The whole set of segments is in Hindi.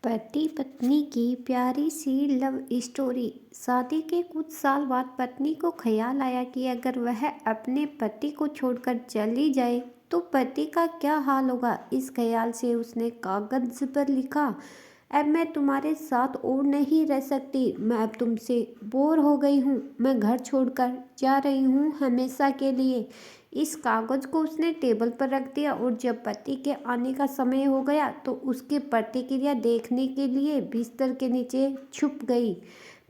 पति पत्नी की प्यारी सी लव स्टोरी। शादी के कुछ साल बाद पत्नी को ख्याल आया कि अगर वह अपने पति को छोड़कर चली जाए तो पति का क्या हाल होगा। इस ख्याल से उसने कागज पर लिखा, अब मैं तुम्हारे साथ और नहीं रह सकती। मैं अब तुमसे बोर हो गई हूँ। मैं घर छोड़कर जा रही हूँ हमेशा के लिए। इस कागज को उसने टेबल पर रख दिया और जब पति के आने का समय हो गया तो उसकी प्रतिक्रिया देखने के लिए बिस्तर के नीचे छुप गई।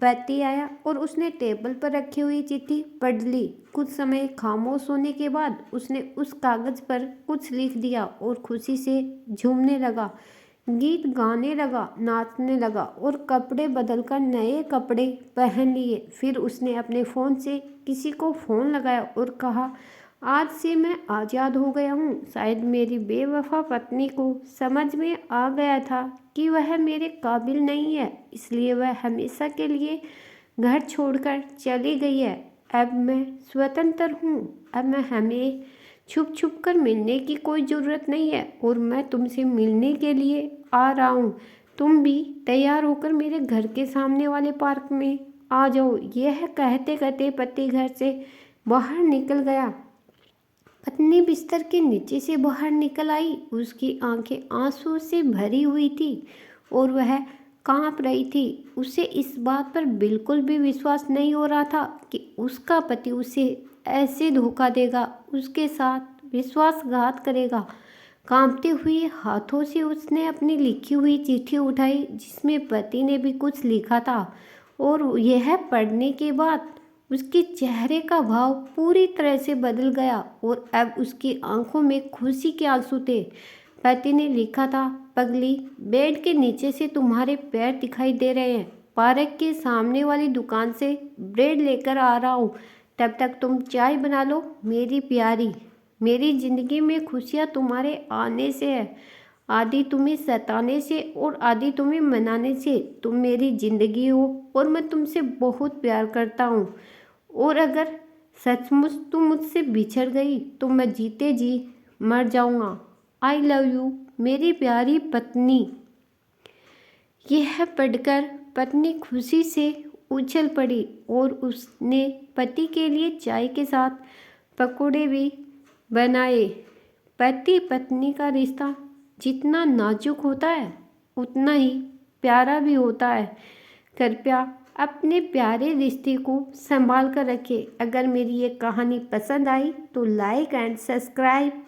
पति आया और उसने टेबल पर रखी हुई चिट्ठी पढ़ ली। कुछ समय खामोश होने के बाद उसने उस कागज पर कुछ लिख दिया और खुशी से झूमने लगा, गीत गाने लगा, नाचने लगा और कपड़े बदलकर नए कपड़े पहन लिए। फिर उसने अपने फ़ोन से किसी को फ़ोन लगाया और कहा, आज से मैं आज़ाद हो गया हूँ। शायद मेरी बेवफा पत्नी को समझ में आ गया था कि वह मेरे काबिल नहीं है, इसलिए वह हमेशा के लिए घर छोड़कर चली गई है। अब मैं स्वतंत्र हूँ। अब मैं हमें छुप छुप कर मिलने की कोई ज़रूरत नहीं है और मैं तुमसे मिलने के लिए आ रहा हूँ। तुम भी तैयार होकर मेरे घर के सामने वाले पार्क में आ जाओ। यह कहते कहते पति घर से बाहर निकल गया। पत्नी बिस्तर के नीचे से बाहर निकल आई। उसकी आंखें आंसू से भरी हुई थी और वह कांप रही थी। उसे इस बात पर बिल्कुल भी विश्वास नहीं हो रहा था कि उसका पति उसे ऐसे धोखा देगा, उसके साथ विश्वासघात करेगा। कांपते हुए हाथों से उसने अपनी लिखी हुई चिट्ठी उठाई जिसमें पति ने भी कुछ लिखा था और यह पढ़ने के बाद उसके चेहरे का भाव पूरी तरह से बदल गया और अब उसकी आंखों में खुशी के आंसू थे। पति ने लिखा था, पगली, बेड के नीचे से तुम्हारे पैर दिखाई दे रहे हैं। पार्क के सामने वाली दुकान से ब्रेड लेकर आ रहा हूँ। तब तक तुम चाय बना लो मेरी प्यारी। मेरी ज़िंदगी में खुशियाँ तुम्हारे आने से है, आधी तुम्हें सताने से और आधी तुम्हें मनाने से। तुम मेरी ज़िंदगी हो और मैं तुमसे बहुत प्यार करता हूँ और अगर सचमुच तुम मुझसे बिछड़ गई तो मैं जीते जी मर जाऊँगा। आई लव यू मेरी प्यारी पत्नी। यह पढ़कर पत्नी खुशी से उछल पड़ी और उसने पति के लिए चाय के साथ पकोड़े भी बनाए। पति पत्नी का रिश्ता जितना नाजुक होता है उतना ही प्यारा भी होता है। कृपया अपने प्यारे रिश्ते को संभाल कर रखें। अगर मेरी ये कहानी पसंद आई तो लाइक एंड सब्सक्राइब